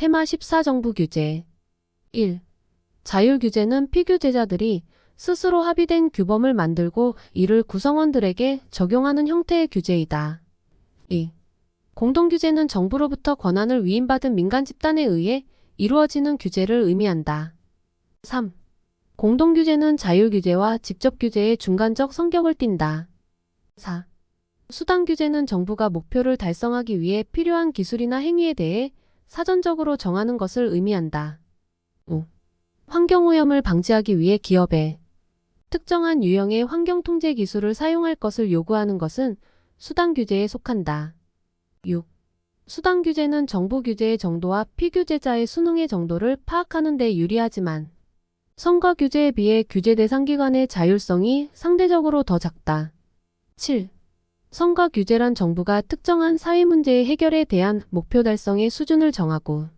테마 14 정부 규제 1. 자율규제는 피규제자들이 스스로 합의된 규범을 만들고 이를 구성원들에게 적용하는 형태의 규제이다. 2. 공동규제는 정부로부터 권한을 위임받은 민간 집단에 의해 이루어지는 규제를 의미한다. 3. 공동규제는 자율규제와 직접규제의 중간적 성격을 띈다. 4. 수단규제는 정부가 목표를 달성하기 위해 필요한 기술이나 행위에 대해 사전적으로 정하는 것을 의미한다. 5. 환경오염을 방지하기 위해 기업에 특정한 유형의 환경통제 기술을 사용할 것을 요구하는 것은 수단규제에 속한다. 6. 수단규제는 정부 규제의 정도와 피규제자의 수능의 정도를 파악하는 데 유리하지만 선거규제에 비해 규제 대상 기관의 자율성이 상대적으로 더 작다. 7. 선거규제란 정부가 특정한 사회 문제의 해결에 대한 목표 달성의 수준을 정하고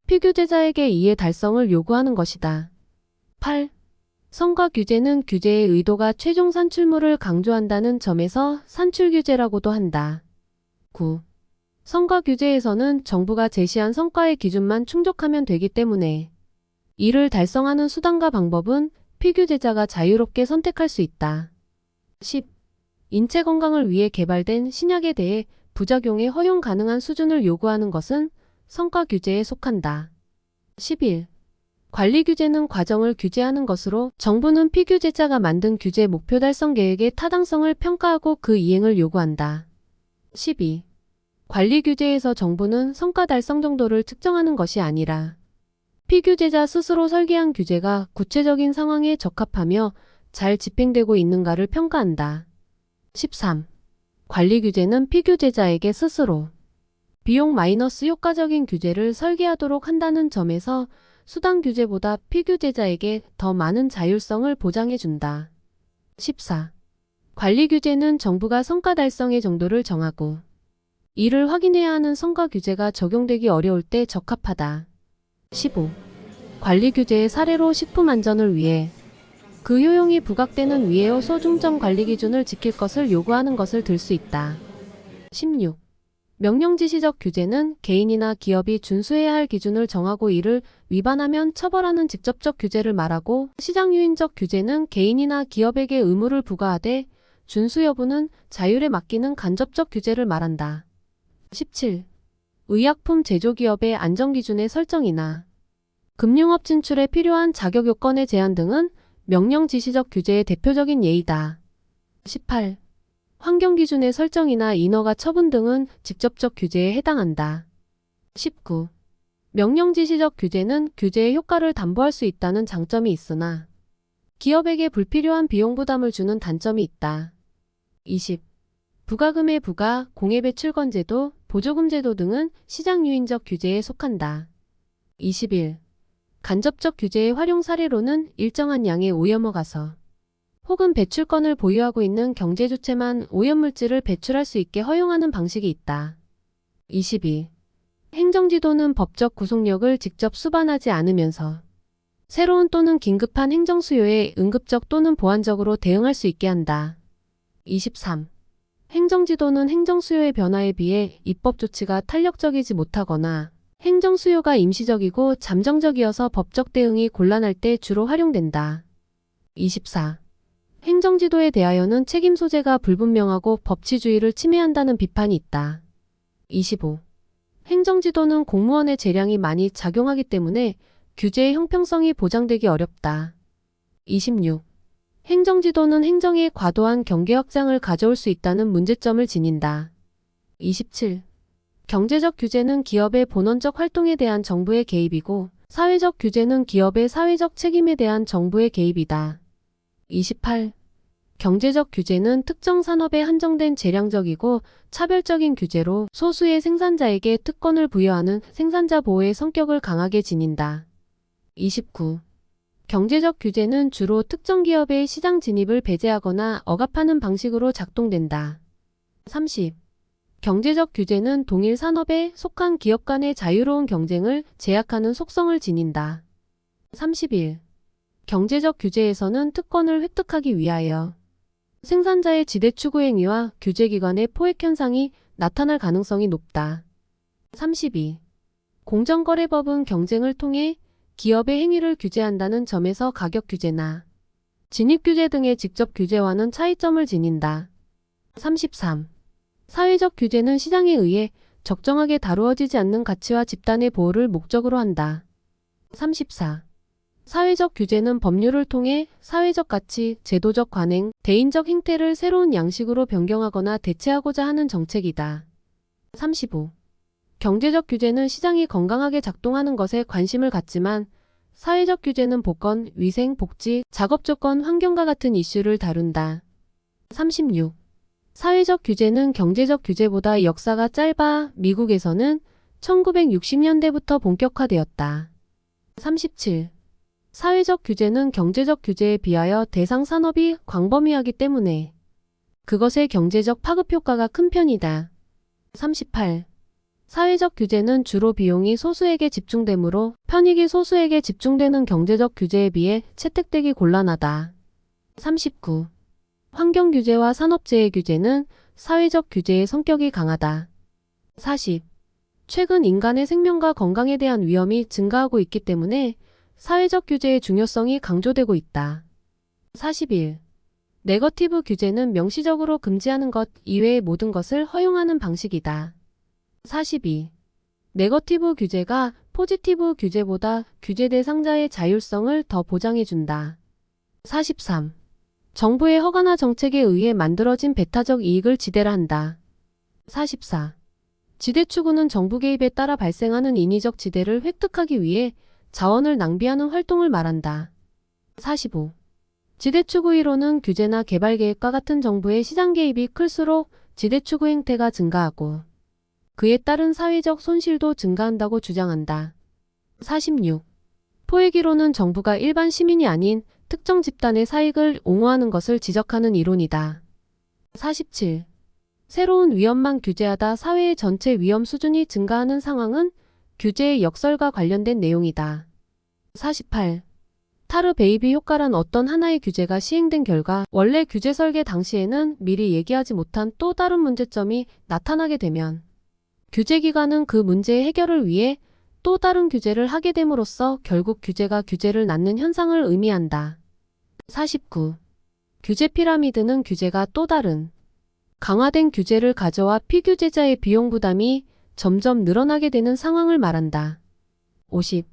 피규제자에게 이의 달성을 요구하는 것이다. 8. 선거규제는 규제의 의도가 최종 산출물을 강조한다는 점에서 산출규제라고도 한다. 9. 선거규제에서는 정부가 제시한 성과의 기준만 충족하면 되기 때문에 이를 달성하는 수단과 방법은 피규제자가 자유롭게 선택할 수 있다. 10. 인체 건강을 위해 개발된 신약에 대해 부작용의 허용 가능한 수준을 요구하는 것은 성과 규제에 속한다. 11. 관리 규제는 과정을 규제하는 것으로 정부는 피규제자가 만든 규제 목표 달성 계획의 타당성을 평가하고 그 이행을 요구한다. 12. 관리 규제에서 정부는 성과 달성 정도를 측정하는 것이 아니라 피규제자 스스로 설계한 규제가 구체적인 상황에 적합하며 잘 집행되고 있는가를 평가한다. 13. 관리 규제는 피규제자에게 스스로 비용 마이너스 효과적인 규제를 설계하도록 한다는 점에서 수단 규제보다 피규제자에게 더 많은 자율성을 보장해준다. 14. 관리 규제는 정부가 성과 달성의 정도를 정하고 이를 확인해야 하는 성과 규제가 적용되기 어려울 때 적합하다. 15. 관리 규제의 사례로 식품 안전을 위해 그 효용이 부각되는 위의 소중점 관리 기준을 지킬 것을 요구하는 것을 들 수 있다. 16. 명령지시적 규제는 개인이나 기업이 준수해야 할 기준을 정하고 이를 위반하면 처벌하는 직접적 규제를 말하고 시장유인적 규제는 개인이나 기업에게 의무를 부과하되 준수 여부는 자율에 맡기는 간접적 규제를 말한다. 17. 의약품 제조기업의 안전기준의 설정이나 금융업 진출에 필요한 자격요건의 제한 등은 명령지시적 규제의 대표적인 예이다. 18. 환경기준의 설정이나 인허가 처분 등은 직접적 규제에 해당한다. 19. 명령지시적 규제는 규제의 효과를 담보할 수 있다는 장점이 있으나 기업에게 불필요한 비용 부담을 주는 단점이 있다. 20. 부가금의 부과, 공예배출권제도, 보조금제도 등은 시장유인적 규제에 속한다. 21. 간접적 규제의 활용 사례로는 일정한 양의 오염허가서 혹은 배출권을 보유하고 있는 경제주체만 오염물질을 배출할 수 있게 허용하는 방식이 있다. 22. 행정지도는 법적 구속력을 직접 수반하지 않으면서 새로운 또는 긴급한 행정수요에 응급적 또는 보완적으로 대응할 수 있게 한다. 23. 행정지도는 행정수요의 변화에 비해 입법조치가 탄력적이지 못하거나 행정수요가 임시적이고 잠정적이어서 법적 대응이 곤란할 때 주로 활용된다. 24. 행정지도에 대하여는 책임 소재가 불분명하고 법치주의를 침해한다는 비판이 있다. 25. 행정지도는 공무원의 재량이 많이 작용하기 때문에 규제의 형평성이 보장되기 어렵다. 26. 행정지도는 행정의 과도한 경계 확장을 가져올 수 있다는 문제점을 지닌다. 27. 경제적 규제는 기업의 본원적 활동에 대한 정부의 개입이고 사회적 규제는 기업의 사회적 책임에 대한 정부의 개입이다. 28. 경제적 규제는 특정 산업에 한정된 재량적이고 차별적인 규제로 소수의 생산자에게 특권을 부여하는 생산자 보호의 성격을 강하게 지닌다. 29. 경제적 규제는 주로 특정 기업의 시장 진입을 배제하거나 억압하는 방식으로 작동된다. 30. 경제적 규제는 동일 산업에 속한 기업 간의 자유로운 경쟁을 제약하는 속성을 지닌다. 31. 경제적 규제에서는 특권을 획득하기 위하여 생산자의 지대 추구 행위와 규제기관의 포획 현상이 나타날 가능성이 높다. 32. 공정거래법은 경쟁을 통해 기업의 행위를 규제한다는 점에서 가격 규제나 진입 규제 등의 직접 규제와는 차이점을 지닌다. 33. 사회적 규제는 시장에 의해 적정하게 다루어지지 않는 가치와 집단의 보호를 목적으로 한다. 34. 사회적 규제는 법률을 통해 사회적 가치, 제도적 관행, 대인적 행태를 새로운 양식으로 변경하거나 대체하고자 하는 정책이다. 35. 경제적 규제는 시장이 건강하게 작동하는 것에 관심을 갖지만 사회적 규제는 보건, 위생, 복지, 작업 조건, 환경과 같은 이슈를 다룬다. 36. 사회적 규제는 경제적 규제보다 역사가 짧아 미국에서는 1960년대부터 본격화되었다. 37. 사회적 규제는 경제적 규제에 비하여 대상 산업이 광범위하기 때문에 그것의 경제적 파급 효과가 큰 편이다. 38. 사회적 규제는 주로 비용이 소수에게 집중되므로 편익이 소수에게 집중되는 경제적 규제에 비해 채택되기 곤란하다. 39. 환경 규제와 산업재해 규제는 사회적 규제의 성격이 강하다. 40. 최근 인간의 생명과 건강에 대한 위험이 증가하고 있기 때문에 사회적 규제의 중요성이 강조되고 있다. 41. 네거티브 규제는 명시적으로 금지하는 것 이외의 모든 것을 허용하는 방식이다. 42. 네거티브 규제가 포지티브 규제보다 규제 대상자의 자율성을 더 보장해준다. 43. 정부의 허가나 정책에 의해 만들어진 배타적 이익을 지대라 한다. 44. 지대 추구는 정부 개입에 따라 발생하는 인위적 지대를 획득하기 위해 자원을 낭비하는 활동을 말한다. 45. 지대 추구 이론은 규제나 개발 계획과 같은 정부의 시장 개입이 클수록 지대 추구 행태가 증가하고 그에 따른 사회적 손실도 증가한다고 주장한다. 46. 포획 이론은 정부가 일반 시민이 아닌 특정 집단의 사익을 옹호하는 것을 지적하는 이론이다. 47. 새로운 위험만 규제하다 사회의 전체 위험 수준이 증가하는 상황은 규제의 역설과 관련된 내용이다. 48. 타르 베이비 효과란 어떤 하나의 규제가 시행된 결과 원래 규제 설계 당시에는 미리 예기하지 못한 또 다른 문제점이 나타나게 되면 규제기관은 그 문제의 해결을 위해 또 다른 규제를 하게 됨으로써 결국 규제가 규제를 낳는 현상을 의미한다. 49. 규제 피라미드는 규제가 또 다른 강화된 규제를 가져와 피규제자의 비용 부담이 점점 늘어나게 되는 상황을 말한다. 50.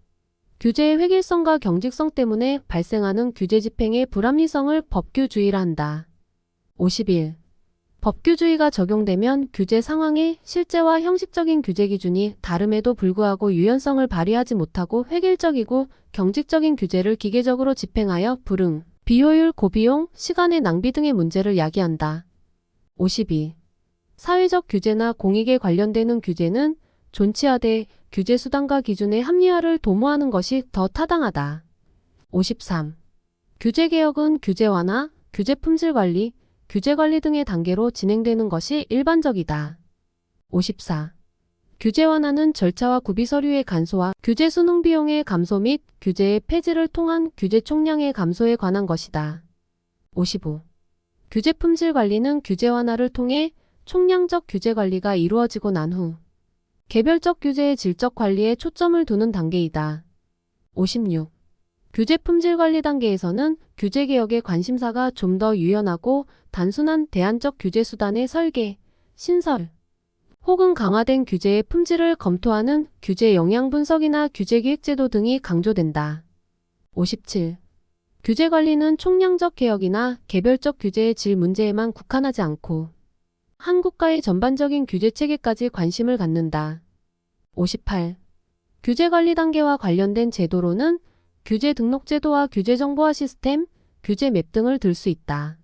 규제의 획일성과 경직성 때문에 발생하는 규제 집행의 불합리성을 법규주의라 한다. 51. 법규주의가 적용되면 규제 상황의 실제와 형식적인 규제 기준이 다름에도 불구하고 유연성을 발휘하지 못하고 획일적이고 경직적인 규제를 기계적으로 집행하여 불응, 비효율, 고비용, 시간의 낭비 등의 문제를 야기한다. 52. 사회적 규제나 공익에 관련되는 규제는 존치하되 규제 수단과 기준의 합리화를 도모하는 것이 더 타당하다. 53. 규제개혁은 규제 완화, 규제 품질 관리, 규제 관리 등의 단계로 진행되는 것이 일반적이다. 54. 규제 완화는 절차와 구비 서류의 간소화, 규제 수능 비용의 감소 및 규제의 폐지를 통한 규제 총량의 감소에 관한 것이다. 55. 규제 품질 관리는 규제 완화를 통해 총량적 규제 관리가 이루어지고 난 후 개별적 규제의 질적 관리에 초점을 두는 단계이다. 56. 규제 품질 관리 단계에서는 규제 개혁의 관심사가 좀 더 유연하고 단순한 대안적 규제 수단의 설계, 신설, 혹은 강화된 규제의 품질을 검토하는 규제 영향 분석이나 규제 기획 제도 등이 강조된다. 57. 규제 관리는 총량적 개혁이나 개별적 규제의 질 문제에만 국한하지 않고 한 국가의 전반적인 규제 체계까지 관심을 갖는다. 58. 규제 관리 단계와 관련된 제도로는 규제 등록 제도와 규제 정보화 시스템, 규제 맵 등을 들 수 있다.